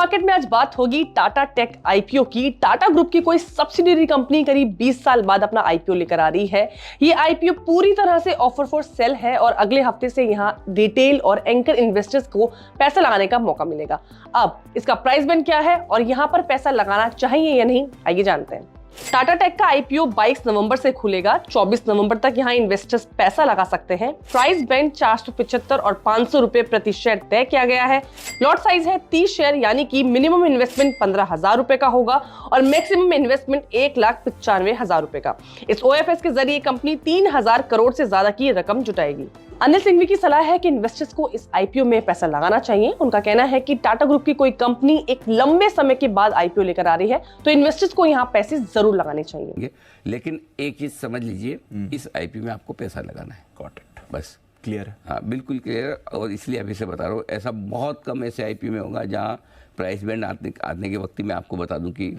Market में आज बात होगी टाटा टेक आईपीओ की। टाटा ग्रुप की कोई सब्सिडियरी कंपनी करीब 20 साल बाद अपना आईपीओ लेकर आ रही है। ये आईपीओ पूरी तरह से ऑफर फॉर सेल है और अगले हफ्ते से यहां रिटेल और एंकर इन्वेस्टर्स को पैसा लगाने का मौका मिलेगा। अब इसका प्राइस बैंड क्या है और यहां पर पैसा लगाना चाहिए या नहीं, आइए जानते हैं। टाटा टेक का आईपीओ 22 नवंबर से खुलेगा। 24 नवंबर तक यहां इन्वेस्टर्स पैसा लगा सकते हैं। प्राइस बैंड 475 और 500 रुपए प्रति शेयर तय किया गया है। लॉट साइज है 30 शेयर, यानी कि मिनिमम इन्वेस्टमेंट 15,000 रुपए का होगा और मैक्सिमम इन्वेस्टमेंट 1,95,000 रुपए का। इस ओएफएस के जरिए कंपनी 3,000 करोड़ से ज्यादा की रकम जुटाएगी। अनिल सिंघवी की सलाह है कि इन्वेस्टर्स को इस आईपीओ में पैसा लगाना चाहिए। उनका कहना है कि टाटा ग्रुप की कोई कंपनी एक लंबे समय के बाद आईपीओ लेकर आ रही है तो इन्वेस्टर्स को यहाँ पैसे जरूर लगाने चाहिए। लेकिन एक चीज समझ लीजिए, इस आईपीओ में आपको पैसा लगाना है। गॉट इट, बस क्लियर है। हाँ, बिल्कुल क्लियर। और इसलिए अभी से बता रहा हूँ, ऐसा बहुत कम ऐसे आईपीओ में होगा जहाँ प्राइस बैंड आने के वक्त मैं आपको बता दूं कि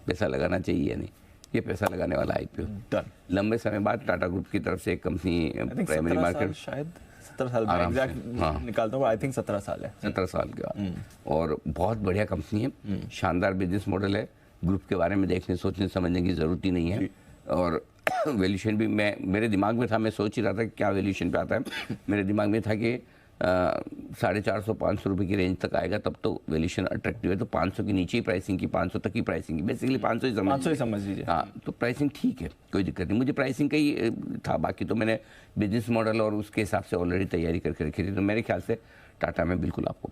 पैसा लगाना चाहिए या नहीं। ये पैसा लगाने वाला आईपीओ डन। लंबे समय बाद टाटा ग्रुप की तरफ से एक कंपनी प्राइमरी मार्केट, शायद 17 साल में एग्जैक्ट निकालता हूँ, आई थिंक 17 साल है, 17 साल के बाद। और बहुत बढ़िया कंपनी है, शानदार बिजनेस मॉडल है। ग्रुप के बारे में देखने सोचने समझने की जरूरत ही नहीं है। और वैल्यूएशन भी मेरे दिमाग में था, मैं सोच ही रहा था कि क्या वैल्यूएशन पे आता है। मेरे दिमाग में था कि 450-500 रुपये की रेंज तक आएगा तब तो वैल्यूएशन अट्रैक्टिव है। तो 500 के नीचे ही प्राइसिंग की, 500 तक की प्राइसिंग की, बेसिकली 500 ही समझ लीजिए। हाँ, तो प्राइसिंग ठीक है, कोई दिक्कत नहीं। मुझे प्राइसिंग का ही था, बाकी तो मैंने बिजनेस मॉडल और उसके हिसाब से ऑलरेडी तैयारी करके रखी थी। तो मेरे ख्याल से टाटा में बिल्कुल आपको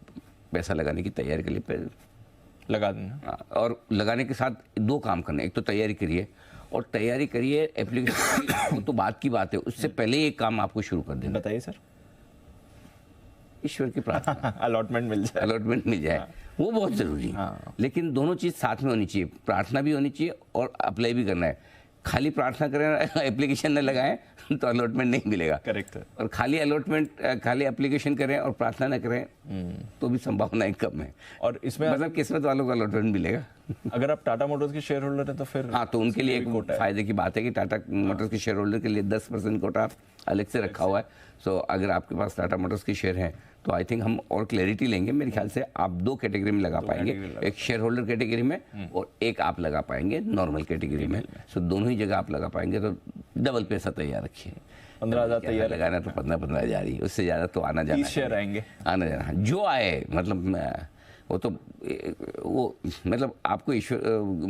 पैसा लगाने की तैयारी के लिए लगा देना। और लगाने के साथ दो काम करने, एक तो तैयारी करिए और तैयारी करिए एप्लीकेशन तो बात की बात है, उससे पहले एक काम आपको शुरू कर देना। बताइए सर। ईश्वर की प्रार्थना अलॉटमेंट मिल जाए, वो बहुत जरूरी है। लेकिन दोनों चीज साथ में होनी चाहिए, प्रार्थना भी होनी चाहिए और अप्लाई भी करना है। खाली प्रार्थना करें, एप्लीकेशन न लगाएं तो अलॉटमेंट नहीं मिलेगा। करेक्ट है। और खाली एप्लीकेशन करें और प्रार्थना न करें तो भी संभावनाएं कम है। और इसमें मतलब किस्मत वालों को अलॉटमेंट मिलेगा। अगर आप टाटा मोटर्स के शेयर होल्डर हैं तो फिर हाँ, तो उनके लिए एक फायदे की बात है कि टाटा मोटर्स के शेयर होल्डर के लिए 10% कोटा अलग से रखा हुआ है। सो अगर आपके पास टाटा मोटर्स के शेयर हैं तो आई थिंक हम और क्लैरिटी लेंगे। मेरे ख्याल से आप दो कैटेगरी में लगा पाएंगे, एक शेयर होल्डर कैटेगरी में और एक आप लगा पाएंगे नॉर्मल कैटेगरी में। सो दोनों ही जगह आप लगा पाएंगे तो डबल पैसा तैयार रखिए। 15,000 तैयार लगाना तो 15,000 ही, उससे ज़्यादा तो आना जाना शेयर आएंगे, आना जाना जो आए। मतलब वो मतलब आपको ईश्वर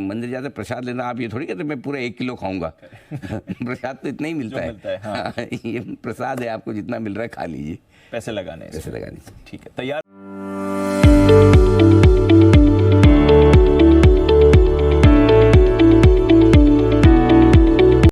मंदिर जाते प्रसाद लेना, आप ये थोड़ी कहते मैं पूरा 1 किलो खाऊंगा। प्रसाद तो इतना ही मिलता है। हाँ। ये प्रसाद है, आपको जितना मिल रहा है खा लीजिए। पैसे लगाने पैसे लगाने। ठीक है, तैयार।